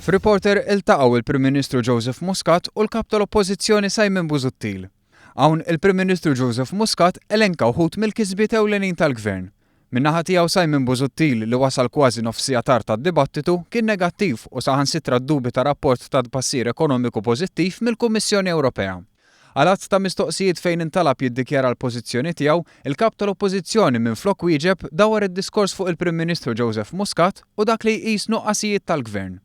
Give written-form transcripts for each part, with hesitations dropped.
F'Reporter iltaqgħu il-Prim Ministru Joseph Muscat u l-kap tal-Oppożizzjoni Simon Busuttil. Hawn il-Prim Ministru Joseph Muscat elenka wħud mill-kisbiet ewlenin tal-Gvern. Min-naħa tiegħu Simon Busuttil li wasal kważi nofsija tard tad-dibattitu kien negattiv u saħansitra ddubita rapport ta' tbassir ekonomiku pożittiv mill-Kummissjoni Ewropea. Għal ta' mistoqsijiet fejn intalab jiddikjara l-pożizzjoni tiegħu, il-kap tal-Oppożizzjoni minflok wieġeb dawar id-diskors fuq il-Prim Ministru Joseph Muscat u dak li jqis nuqqasijiet tal-Gvern.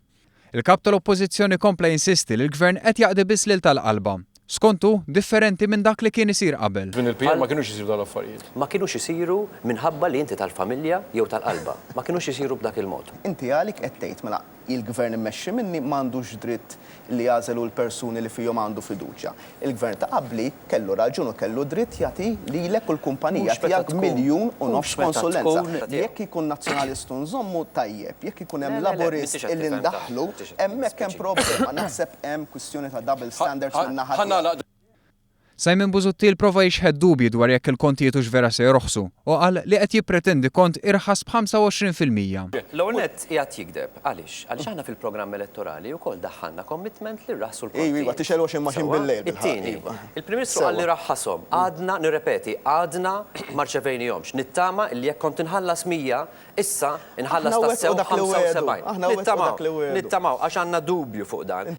Il-kap tal-Oppożizzjoni kompla jinsisti li l-Gvern qed jaqdi biss lil tal-qalba. Skontu differenti minn dak li kien isir qabel. Din il-PM ma kienux isiru dal-affarijiet. Ma kienux isiru minħabba li inti tal-familja jew tal-qalba. Ma kienux isiru b'dak il-mod. Inti għalik qed tgħid mela il-Gvern immexxi minni m'għandux dritt li jażelu l-persuni li fihom għandu fiduċja. Il-Gvern ta' qabli kellu raġun u kellu dritt jagħti lilek u l-kumpanija tiegħek miljun u nofs konsulenza. Jekk ikun nazzjonalistu nżommu tajjeb, jekk ikun hemm laburist illi ndaħlu, hemmhekk hemm problema. Naħseb hemm kwistjoni ta' double standards min-naħa. Simon Busuttil prova jixħed dubji dwar jekk il-kontijiet hux vera se jorħsu u qal li qed jippretendi kont irħas b'25%. L-ewwel nett qiegħed jikdeb. Għaliex? Għaliex aħna fil-programm elettorali wkoll daħħalna commitment li rraħsu l-kontijiet. Iva, tixel waxin maħin bil-lejl. It-tieni, il-Prim Ministru qal li raħħashom. Għadna nirrepeti, għadna ma rċevejnihomx. Nittama li jekk kont inħallas 100, issa inħallas tassew 75. Nittamaw għax għandna dubju fuq dan.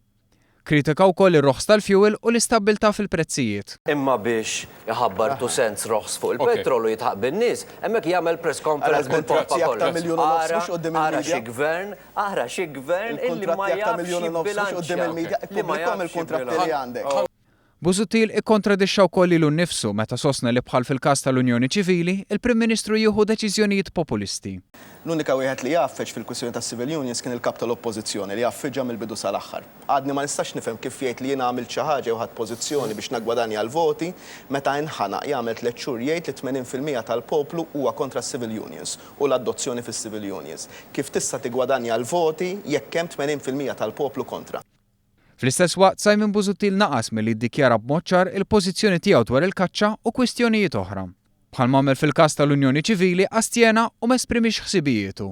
Kritika wkoll ir-roħs tal-fuel u l-istabbiltà fil-prezzijiet. Imma biex iħabbar 2 cents roħs fuq il-petrolu jitħaq bin-nies, hemmhekk jagħmel press conference ara xi gvern illi ma jafx jibbilanċja. Busuttil ikkontradixxa wkoll lilu nnifsu meta sostna li bħal fil-każ tal-Unjoni Ċivili, il-Prim Ministru jieħu deċiżjonijiet populisti. L-unika wieħed li jaffeġ fil-kwistjoni tas-civil unions kien il-kap tal-Oppożizzjoni li jaffeġġa mill-bidu sal-aħħar. Għadni ma nistax nifhem kif jgħid li jien għamilt xi ħaġa jew ħadd pożizzjoni biex nagwadanja l-voti meta inħanaq jagħmel 3 xhur jgħid li 80% tal-poplu huwa kontra s-civil unions u l-adozzjoni fis-civil unions. Kif tista' tigwadanja l-voti jekk hemm 80% tal-poplu kontra? Fl-istess waqt Simon Busuttil naqas milli ddikjara b'mod ċar il-pożizzjoni tiegħu dwar il-kaċċa u kwistjonijiet oħra. Bħalma għamel fil-każ tal-Unjoni Ċivili astjena u ma esprimix ħsibijietu.